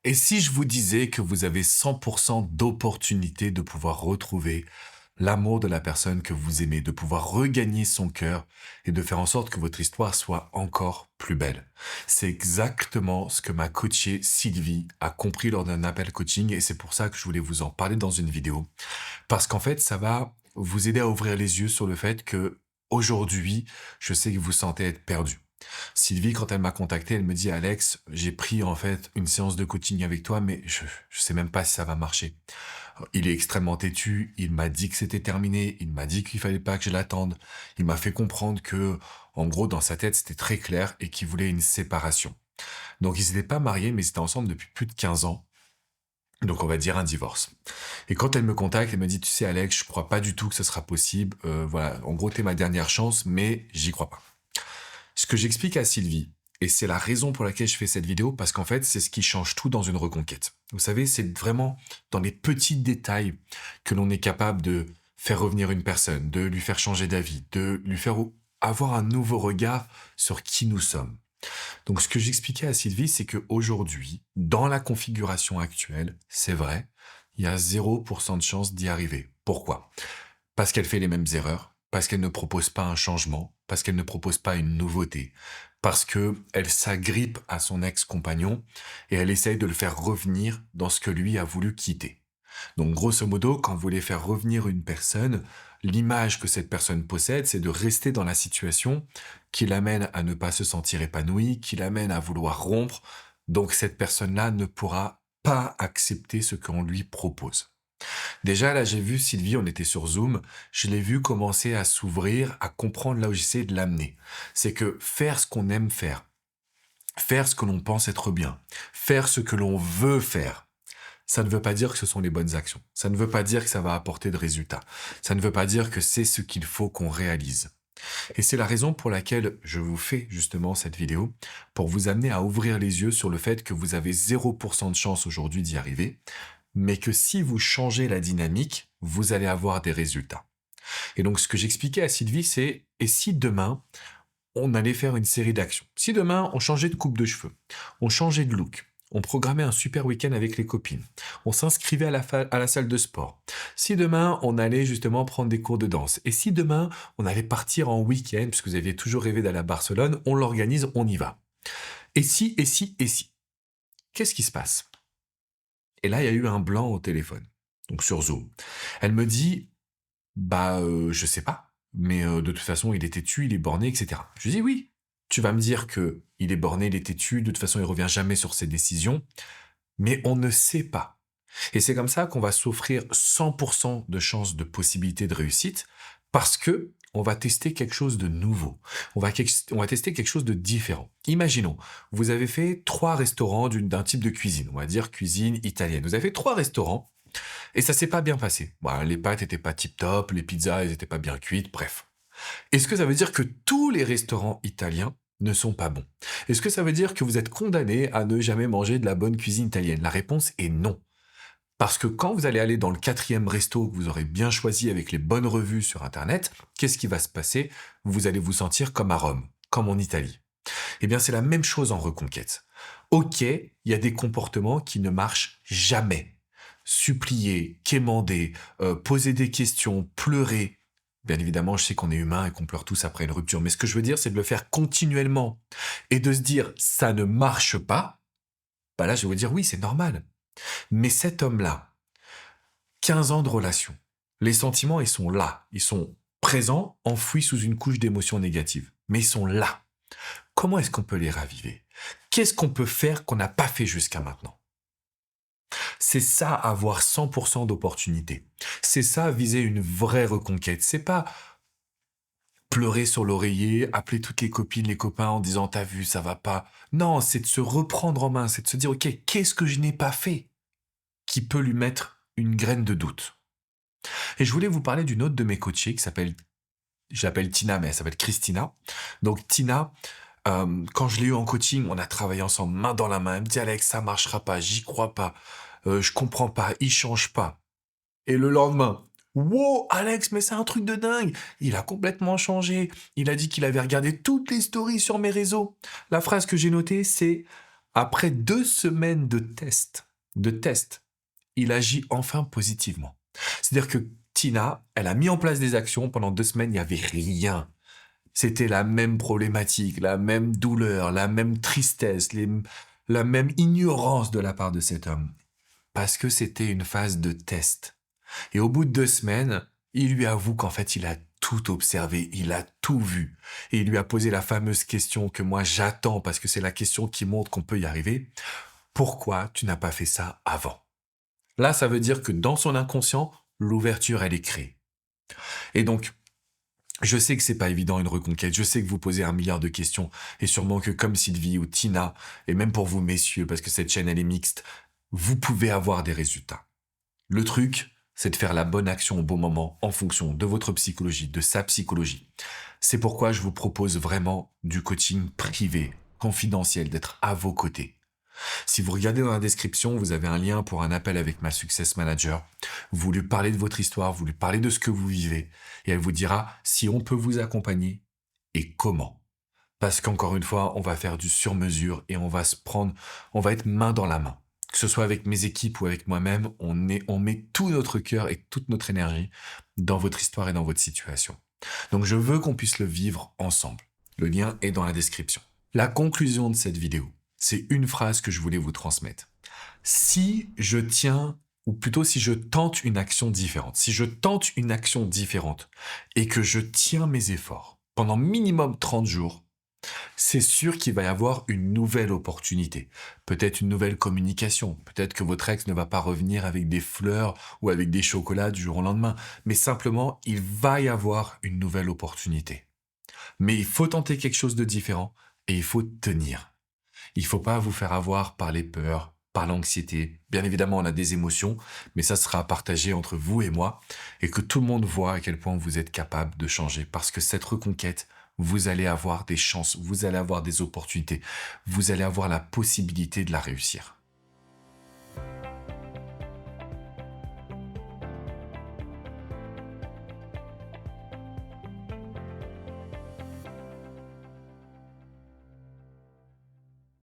Et si je vous disais que vous avez 100% d'opportunité de pouvoir retrouver l'amour de la personne que vous aimez, de pouvoir regagner son cœur et de faire en sorte que votre histoire soit encore plus belle. C'est exactement ce que ma coachée Sylvie a compris lors d'un appel coaching et c'est pour ça que je voulais vous en parler dans une vidéo. Parce qu'en fait, ça va vous aider à ouvrir les yeux sur le fait que aujourd'hui, je sais que vous sentez être perdu. Sylvie, quand elle m'a contacté, elle me dit: «Alex, j'ai pris en fait une séance de coaching avec toi, mais je sais même pas si ça va marcher. Il est extrêmement têtu, il m'a dit que c'était terminé, il m'a dit qu'il fallait pas que je l'attende. Il m'a fait comprendre que, en gros, dans sa tête, c'était très clair et qu'il voulait une séparation». Donc ils n'étaient pas mariés, mais ils étaient ensemble depuis plus de 15 ans. Donc on va dire un divorce. Et quand elle me contacte, elle me dit: «Tu sais Alex, je crois pas du tout que ce sera possible. Voilà, en gros, tu ma dernière chance, mais j'y crois pas». Ce que j'explique à Sylvie, et c'est la raison pour laquelle je fais cette vidéo, parce qu'en fait, c'est ce qui change tout dans une reconquête. Vous savez, c'est vraiment dans les petits détails que l'on est capable de faire revenir une personne, de lui faire changer d'avis, de lui faire avoir un nouveau regard sur qui nous sommes. Donc, ce que j'expliquais à Sylvie, c'est qu'aujourd'hui, dans la configuration actuelle, c'est vrai, il y a 0% de chance d'y arriver. Pourquoi? Parce qu'elle fait les mêmes erreurs, parce qu'elle ne propose pas un changement, parce qu'elle ne propose pas une nouveauté, parce que elle s'agrippe à son ex-compagnon et elle essaye de le faire revenir dans ce que lui a voulu quitter. Donc grosso modo, quand vous voulez faire revenir une personne, l'image que cette personne possède, c'est de rester dans la situation qui l'amène à ne pas se sentir épanoui, qui l'amène à vouloir rompre. Donc cette personne-là ne pourra pas accepter ce qu'on lui propose. Déjà, là, j'ai vu Sylvie, on était sur Zoom, je l'ai vu commencer à s'ouvrir, à comprendre là où j'essayais de l'amener. C'est que faire ce qu'on aime faire ce que l'on pense être bien, faire ce que l'on veut faire, ça ne veut pas dire que ce sont les bonnes actions. Ça ne veut pas dire que ça va apporter de résultats. Ça ne veut pas dire que c'est ce qu'il faut qu'on réalise. Et c'est la raison pour laquelle je vous fais justement cette vidéo, pour vous amener à ouvrir les yeux sur le fait que vous avez 0% de chance aujourd'hui d'y arriver, mais que si vous changez la dynamique, vous allez avoir des résultats. Et donc ce que j'expliquais à Sylvie, c'est: et si demain, on allait faire une série d'actions? Si demain, on changeait de coupe de cheveux, on changeait de look, on programmait un super week-end avec les copines, on s'inscrivait à la salle de sport. Si demain, on allait justement prendre des cours de danse, et si demain, on allait partir en week-end, puisque vous aviez toujours rêvé d'aller à Barcelone, on l'organise, on y va. Et si, et si, et si? Qu'est-ce qui se passe? Et là, il y a eu un blanc au téléphone, donc sur Zoom. Elle me dit: «Bah, je sais pas, mais de toute façon, il est têtu, il est borné, et cetera». Je lui dis: «Oui, tu vas me dire que il est borné, il est têtu, de toute façon, il revient jamais sur ses décisions, mais on ne sait pas». Et c'est comme ça qu'on va s'offrir 100% de chances de possibilité de réussite, parce que on va tester quelque chose de nouveau. On va tester quelque chose de différent. Imaginons, vous avez fait 3 restaurants d'un type de cuisine, on va dire cuisine italienne. Vous avez fait 3 restaurants et ça s'est pas bien passé. Bah, les pâtes étaient pas tip top, les pizzas, elles étaient pas bien cuites, bref. Est-ce que ça veut dire que tous les restaurants italiens ne sont pas bons? Est-ce que ça veut dire que vous êtes condamné à ne jamais manger de la bonne cuisine italienne? La réponse est non. Parce que quand vous allez aller dans le 4e resto que vous aurez bien choisi avec les bonnes revues sur internet, qu'est-ce qui va se passer? Vous allez vous sentir comme à Rome, comme en Italie. Eh bien, c'est la même chose en reconquête. OK, il y a des comportements qui ne marchent jamais. Supplier, quémander, poser des questions, pleurer. Bien évidemment, je sais qu'on est humain et qu'on pleure tous après une rupture, mais ce que je veux dire, c'est de le faire continuellement et de se dire: «Ça ne marche pas», bah là, je vais vous dire: «Oui, c'est normal». Mais cet homme-là, 15 ans de relation, les sentiments, ils sont là, ils sont présents, enfouis sous une couche d'émotions négatives, mais ils sont là. Comment est-ce qu'on peut les raviver? Qu'est-ce qu'on peut faire qu'on n'a pas fait jusqu'à maintenant? C'est ça, avoir 100% d'opportunité. C'est ça, viser une vraie reconquête. C'est pas pleurer sur l'oreiller, appeler toutes les copines, les copains en disant: «T'as vu, ça va pas». Non, c'est de se reprendre en main, c'est de se dire: «OK, qu'est-ce que je n'ai pas fait?» qui peut lui mettre une graine de doute. Et je voulais vous parler d'une autre de mes coachées qui s'appelle, je l'appelle Tina, mais elle s'appelle Christina. Donc Tina, quand je l'ai eu en coaching, on a travaillé ensemble main dans la main. Elle me dit: «Alex, ça marchera pas, j'y crois pas, je comprends pas, il change pas». Et le lendemain: «Wow, Alex, mais c'est un truc de dingue! Il a complètement changé. Il a dit qu'il avait regardé toutes les stories sur mes réseaux». La phrase que j'ai notée, c'est: Après 2 semaines de tests, il agit enfin positivement. C'est-à-dire que Tina, elle a mis en place des actions pendant 2 semaines, il n'y avait rien. C'était la même problématique, la même douleur, la même tristesse, la même ignorance de la part de cet homme. Parce que c'était une phase de test. Et au bout de 2 semaines, il lui avoue qu'en fait, il a tout observé, il a tout vu. Et il lui a posé la fameuse question que moi j'attends, parce que c'est la question qui montre qu'on peut y arriver. Pourquoi tu n'as pas fait ça avant? Là, ça veut dire que dans son inconscient, l'ouverture, elle est créée. Et donc, je sais que c'est pas évident une reconquête, je sais que vous posez un milliard de questions, et sûrement que comme Sylvie ou Tina, et même pour vous messieurs, parce que cette chaîne elle est mixte, vous pouvez avoir des résultats. Le truc, c'est de faire la bonne action au bon moment en fonction de votre psychologie, de sa psychologie. C'est pourquoi je vous propose vraiment du coaching privé, confidentiel, d'être à vos côtés. Si vous regardez dans la description, vous avez un lien pour un appel avec ma Success Manager. Vous lui parlez de votre histoire, vous lui parlez de ce que vous vivez, et elle vous dira si on peut vous accompagner et comment. Parce qu'encore une fois, on va faire du sur-mesure et on va être main dans la main. Que ce soit avec mes équipes ou avec moi-même, on met tout notre cœur et toute notre énergie dans votre histoire et dans votre situation. Donc je veux qu'on puisse le vivre ensemble. Le lien est dans la description. La conclusion de cette vidéo, c'est une phrase que je voulais vous transmettre. Si je tiens, ou plutôt si je tente une action différente, et que je tiens mes efforts pendant minimum 30 jours, c'est sûr qu'il va y avoir une nouvelle opportunité. Peut-être une nouvelle communication. Peut-être que votre ex ne va pas revenir avec des fleurs ou avec des chocolats du jour au lendemain. Mais simplement, il va y avoir une nouvelle opportunité. Mais il faut tenter quelque chose de différent et il faut tenir. Il ne faut pas vous faire avoir par les peurs, par l'anxiété. Bien évidemment, on a des émotions, mais ça sera partagé entre vous et moi et que tout le monde voit à quel point vous êtes capable de changer. Parce que cette reconquête, vous allez avoir des chances, vous allez avoir des opportunités, vous allez avoir la possibilité de la réussir.